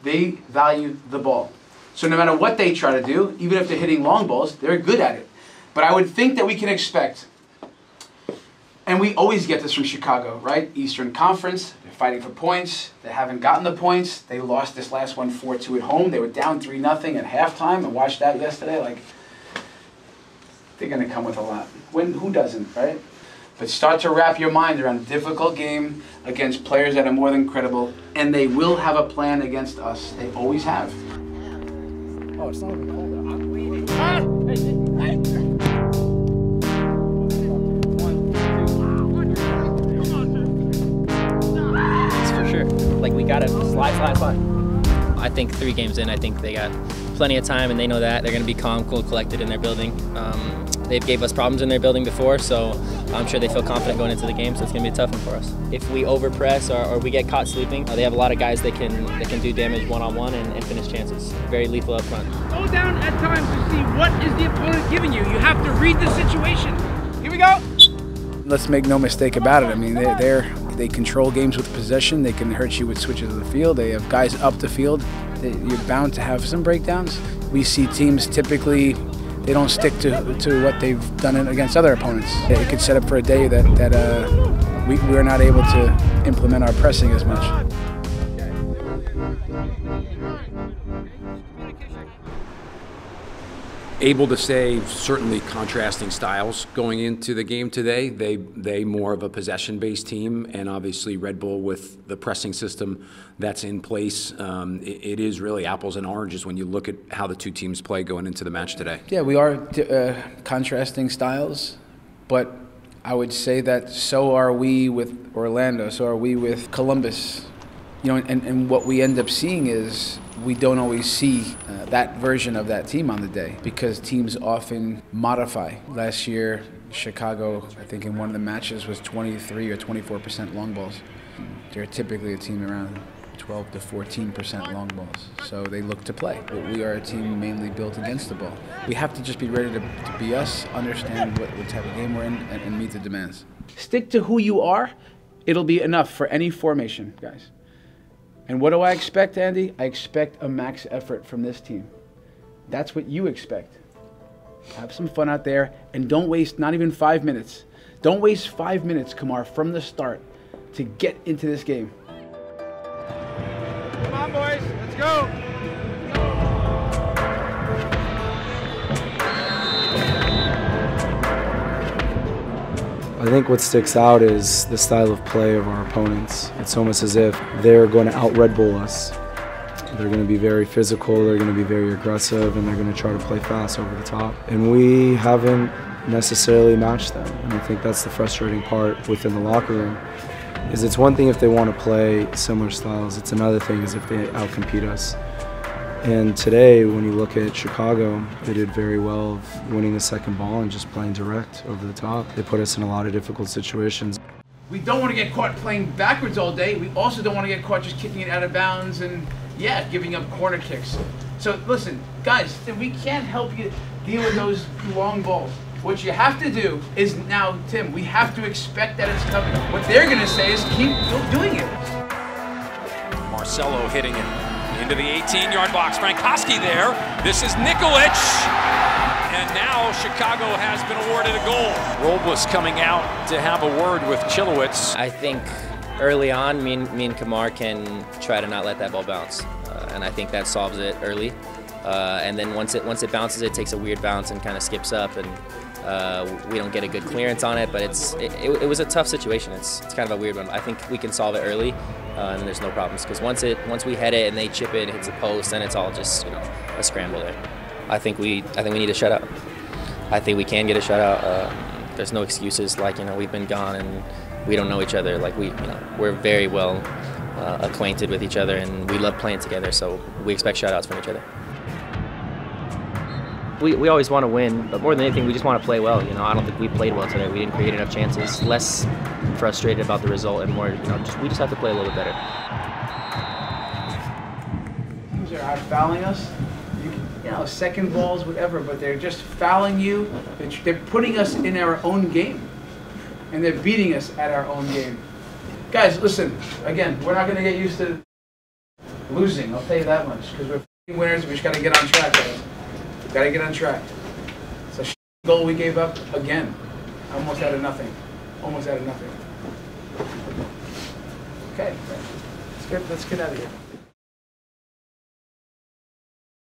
They value the ball. So no matter what they try to do, even if they're hitting long balls, they're good at it. But I would think that we can expect, and we always get this from Chicago, right? Eastern Conference, they're fighting for points. They haven't gotten the points. They lost this last one 4-2 at home. They were down 3-0 at halftime. I watched that yesterday. Like, they're going to come with a lot. Who doesn't, right? But start to wrap your mind around a difficult game against players that are more than credible, and they will have a plan against us. They always have. Oh, it's not even cold out. I'm waiting. It's for sure. Like, we gotta slide. I think 3 games in, I think they got plenty of time, and they know that. They're gonna be calm, cool, collected in their building. They've gave us problems in their building before, so I'm sure they feel confident going into the game, so it's going to be a tough one for us. If we overpress or we get caught sleeping, they have a lot of guys that can do damage one-on-one and finish chances. Very lethal up front. Slow down at times to see what is the opponent giving you. You have to read the situation. Here we go. Let's make no mistake about it. I mean, they control games with possession. They can hurt you with switches of the field. They have guys up the field. You're bound to have some breakdowns. We see teams typically, they don't stick to what they've done against other opponents. It could set up for a day that we're not able to implement our pressing as much. Able to say certainly contrasting styles going into the game today. They more of a possession-based team, and obviously Red Bull with the pressing system that's in place. It is really apples and oranges when you look at how the 2 teams play going into the match today. Yeah, we are contrasting styles, but I would say that so are we with Orlando, so are we with Columbus. You know, and what we end up seeing is we don't always see that version of that team on the day because teams often modify. Last year, Chicago, I think in one of the matches, was 23 or 24% long balls. They're typically a team around 12 to 14% long balls, so they look to play. But we are a team mainly built against the ball. We have to just be ready to be us, understand what type of game we're in, and meet the demands. Stick to who you are. It'll be enough for any formation, guys. And what do I expect, Andy? I expect a max effort from this team. That's what you expect. Have some fun out there, and don't waste not even 5 minutes. Don't waste 5 minutes, Kamar, from the start to get into this game. Come on, boys. Let's go. I think what sticks out is the style of play of our opponents. It's almost as if they're going to out-Red Bull us. They're going to be very physical, they're going to be very aggressive, and they're going to try to play fast over the top. And we haven't necessarily matched them. And I think that's the frustrating part within the locker room. Is it's one thing if they want to play similar styles, it's another thing is if they outcompete us. And today, when you look at Chicago, they did very well of winning the second ball and just playing direct over the top. They put us in a lot of difficult situations. We don't want to get caught playing backwards all day. We also don't want to get caught just kicking it out of bounds and, yeah, giving up corner kicks. So listen, guys, we can't help you deal with those long balls. What you have to do is now, Tim, we have to expect that it's coming. What they're going to say is keep doing it. Marcelo hitting it into the 18-yard box. Frankowski there. This is Nikolic. And now Chicago has been awarded a goal. Robles coming out to have a word with Chilowitz. I think early on, me and Kamar can try to not let that ball bounce. And I think that solves it early. And then once it bounces, it takes a weird bounce and kind of skips up, and we don't get a good clearance on it. But it was a tough situation. It's kind of a weird one. I think we can solve it early, and there's no problems. Because once we head it and they chip it, hits a post, then it's all just a scramble there. I think we need a shutout. I think we can get a shutout. There's no excuses. Like we've been gone and we don't know each other. Like we're very well acquainted with each other, and we love playing together. So we expect shutouts from each other. We always want to win, but more than anything, we just want to play well. I don't think we played well today. We didn't create enough chances. Less frustrated about the result, and more, we just have to play a little bit better. Teams are out fouling us. Second balls, whatever, but they're just fouling you. They're putting us in our own game, and they're beating us at our own game. Guys, listen. Again, we're not going to get used to losing. I'll tell you that much. Because we're f***ing winners. We just got to get on track, guys. Got to get on track. It's a goal we gave up again. Almost out of nothing. Almost out of nothing. Okay. Let's get out of here.